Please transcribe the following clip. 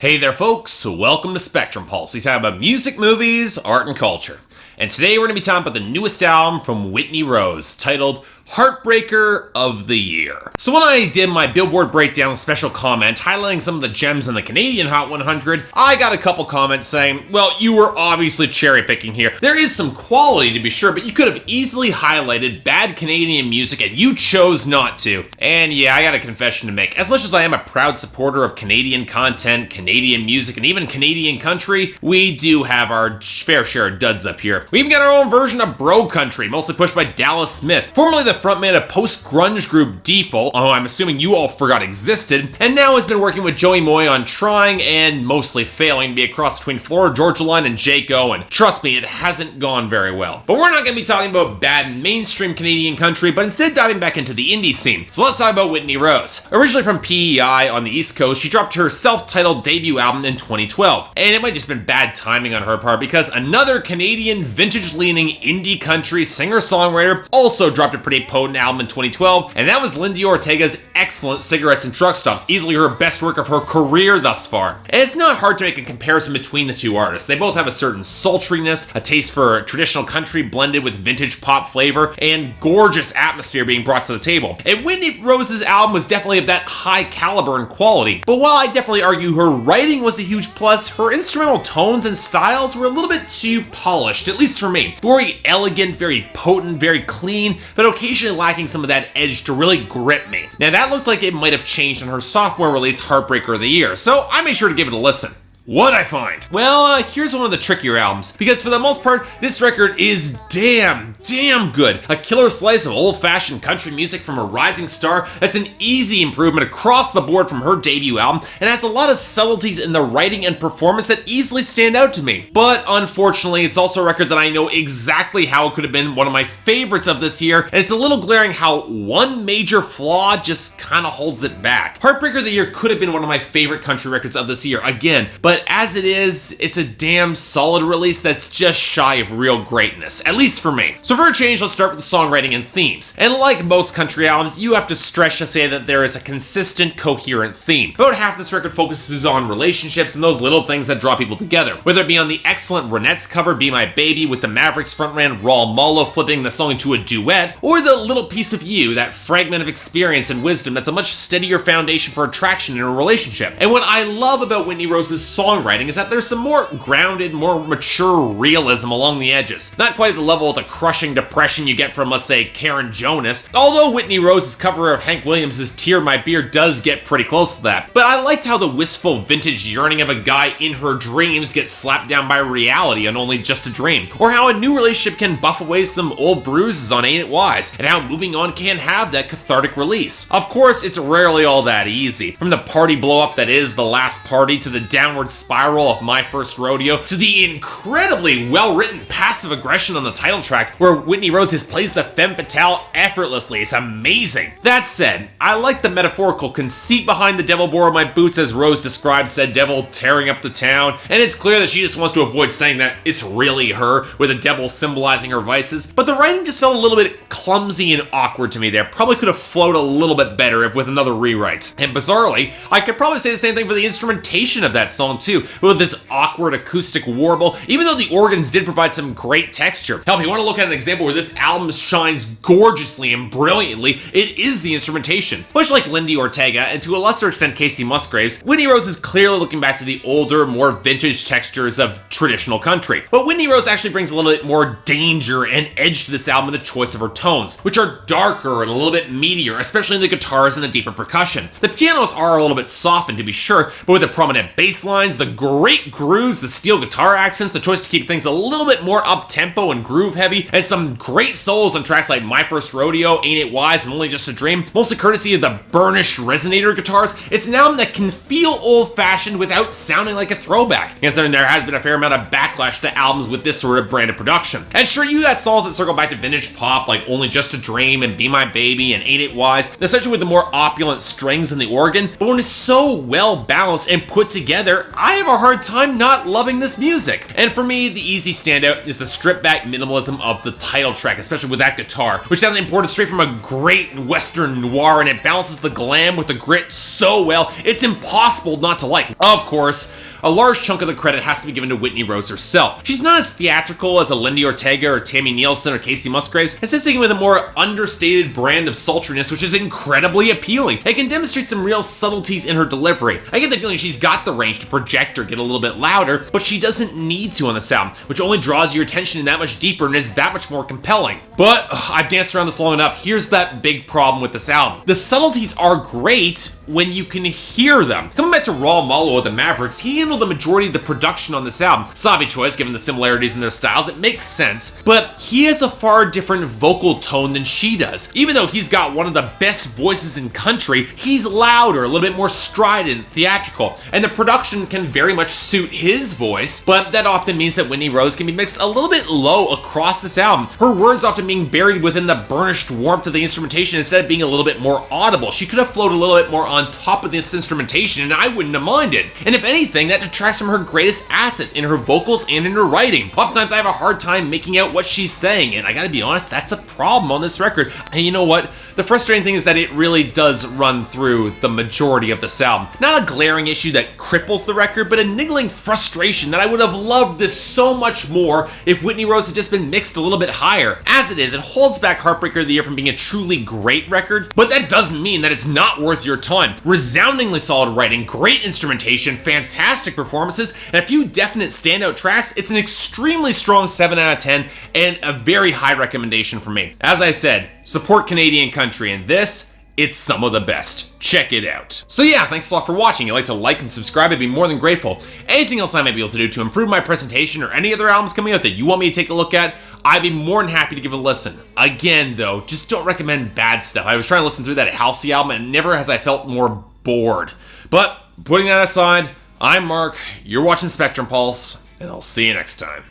Hey there folks, welcome to Spectrum Pulse. We talk about music, movies, art, and culture. And today we're going to be talking about the newest album from Whitney Rose, titled Heartbreaker of the Year. So when I did my Billboard Breakdown special comment highlighting some of the gems in the Canadian Hot 100, I got a couple comments saying, well, you were obviously cherry picking here. There is some quality to be sure, but you could have easily highlighted bad Canadian music and you chose not to. And yeah, I got a confession to make. As much as I am a proud supporter of Canadian content, Canadian music, and even Canadian country, we do have our fair share of duds up here. We even got our own version of bro country, mostly pushed by Dallas Smith, formerly the frontman of post-grunge group Default, although I'm assuming you all forgot existed, and now has been working with Joey Moy on trying and mostly failing to be a cross between Florida Georgia Line and Jake Owen. Trust me, it hasn't gone very well. But we're not going to be talking about bad mainstream Canadian country, but instead diving back into the indie scene. So let's talk about Whitney Rose. Originally from PEI on the East Coast, she dropped her self-titled debut album in 2012, and it might have just been bad timing on her part because another Canadian vintage-leaning indie country singer-songwriter also dropped a pretty potent album in 2012, and that was Lindy Ortega's excellent Cigarettes and Truck Stops, easily her best work of her career thus far. And it's not hard to make a comparison between the two artists. They both have a certain sultriness, a taste for traditional country blended with vintage pop flavor, and gorgeous atmosphere being brought to the table. And Whitney Rose's album was definitely of that high caliber and quality, but while I definitely argue her writing was a huge plus, her instrumental tones and styles were a little bit too polished, at least for me. Very elegant, very potent, very clean, but occasionally lacking some of that edge to really grip me. Now that looked like it might have changed on her sophomore release, Heartbreaker of the Year, so I made sure to give it a listen. What'd I find? Well, here's one of the trickier albums, because for the most part, this record is damn good. A killer slice of old-fashioned country music from a rising star that's an easy improvement across the board from her debut album, and has a lot of subtleties in the writing and performance that easily stand out to me. But unfortunately, it's also a record that I know exactly how it could have been one of my favorites of this year, and it's a little glaring how one major flaw just kind of holds it back. Heartbreaker of the Year could have been one of my favorite country records of this year, again, but as it is, it's a damn solid release that's just shy of real greatness, at least for me. So for a change, let's start with the songwriting and themes. And like most country albums, you have to stretch to say that there is a consistent, coherent theme. About half this record focuses on relationships and those little things that draw people together, whether it be on the excellent Ronettes cover, Be My Baby, with the Mavericks frontman Raul Malo flipping the song into a duet, or the Little Piece of You, that fragment of experience and wisdom that's a much steadier foundation for attraction in a relationship. And what I love about Whitney Rose's songwriting is that there's some more grounded, more mature realism along the edges. Not quite at the level of the crushing depression you get from, let's say, Karen Jonas, although Whitney Rose's cover of Hank Williams' Tear My Beer does get pretty close to that. But I liked how the wistful vintage yearning of a guy in her dreams gets slapped down by reality on Only Just a Dream, or how a new relationship can buff away some old bruises on Ain't It Wise, and how moving on can have that cathartic release. Of course, it's rarely all that easy. From the party blow-up that is The Last Party, to the downward spiral of My First Rodeo, to the incredibly well-written passive aggression on the title track, where Whitney Rose plays the femme fatale effortlessly. It's amazing. That said, I like the metaphorical conceit behind the devil borrowed my boots as Rose describes said devil tearing up the town, and it's clear that she just wants to avoid saying that it's really her, with the devil symbolizing her vices, but the writing just felt a little bit clumsy and awkward to me there. Probably could have flowed a little bit better if with another rewrite. And bizarrely, I could probably say the same thing for the instrumentation of that song too, with this awkward acoustic warble, even though the organs did provide some great texture. Hell, if you want to look at an example where this album shines gorgeously and brilliantly, it is the instrumentation. Much like Lindy Ortega, and to a lesser extent Casey Musgraves, Whitney Rose is clearly looking back to the older, more vintage textures of traditional country. But Whitney Rose actually brings a little bit more danger and edge to this album in the choice of her tones, which are darker and a little bit meatier, especially in the guitars and the deeper percussion. The pianos are a little bit softened to be sure, but with the prominent bass lines, the great grooves, the steel guitar accents, the choice to keep things a little bit more up-tempo and groove-heavy, and some great solos on tracks like My First Rodeo, Ain't It Wise, and Only Just a Dream, mostly courtesy of the burnished resonator guitars. It's an album that can feel old-fashioned without sounding like a throwback, considering there has been a fair amount of backlash to albums with this sort of brand of production. And sure, you got songs that circle back to vintage pop like Only Just a Dream and Be My Baby and Ain't It Wise, especially with the more opulent strings and the organ, but when it's so well balanced and put together, I have a hard time not loving this music. And for me, the easy standout is the stripped back minimalism of the title track, especially with that guitar, which sounds imported straight from a great Western noir, and it balances the glam with the grit so well, it's impossible not to like. Of course, a large chunk of the credit has to be given to Whitney Rose herself. She's not as theatrical as a Lindy Ortega or Tammy Nielsen or Casey Musgraves, instead singing with a more understated brand of sultriness, which is incredibly appealing. It can demonstrate some real subtleties in her delivery. I get the feeling she's got the range to project or get a little bit louder, but she doesn't need to on the sound, which only draws your attention in that much deeper and is that much more compelling. But I've danced around this long enough. Here's that big problem with this album. The subtleties are great when you can hear them. Coming back to Raul Malo of the Mavericks, he handled the majority of the production on this album. Savvy choice, given the similarities in their styles, it makes sense, but he has a far different vocal tone than she does. Even though he's got one of the best voices in country, he's louder, a little bit more strident, theatrical, and the production can very much suit his voice, but that often means that Whitney Rose can be mixed a little bit low across this album, her words often being buried within the burnished warmth of the instrumentation instead of being a little bit more audible. She could have flowed a little bit more on top of this instrumentation, and I wouldn't have minded. And if anything, that detracts from her greatest assets in her vocals and in her writing. Oftentimes I have a hard time making out what she's saying, and I gotta be honest, that's a problem on this record. And you know what? The frustrating thing is that it really does run through the majority of this album. Not a glaring issue that cripples the record, but a niggling frustration that I would have loved this so much more if Whitney Rose had just been mixed a little bit higher. As it is, it holds back Heartbreaker of the Year from being a truly great record, but that doesn't mean that it's not worth your time. Resoundingly solid writing, great instrumentation, fantastic performances, and a few definite standout tracks. It's an extremely strong 7 out of 10 and a very high recommendation for me. As I said, support Canadian country, and this, it's some of the best. Check it out. So yeah, thanks a lot for watching. If you'd like to like and subscribe, I'd be more than grateful. Anything else I might be able to do to improve my presentation or any other albums coming out that you want me to take a look at, I'd be more than happy to give a listen. Again though, just don't recommend bad stuff. I was trying to listen through that Halsey album and never has I felt more bored. But putting that aside, I'm Mark, you're watching Spectrum Pulse, and I'll see you next time.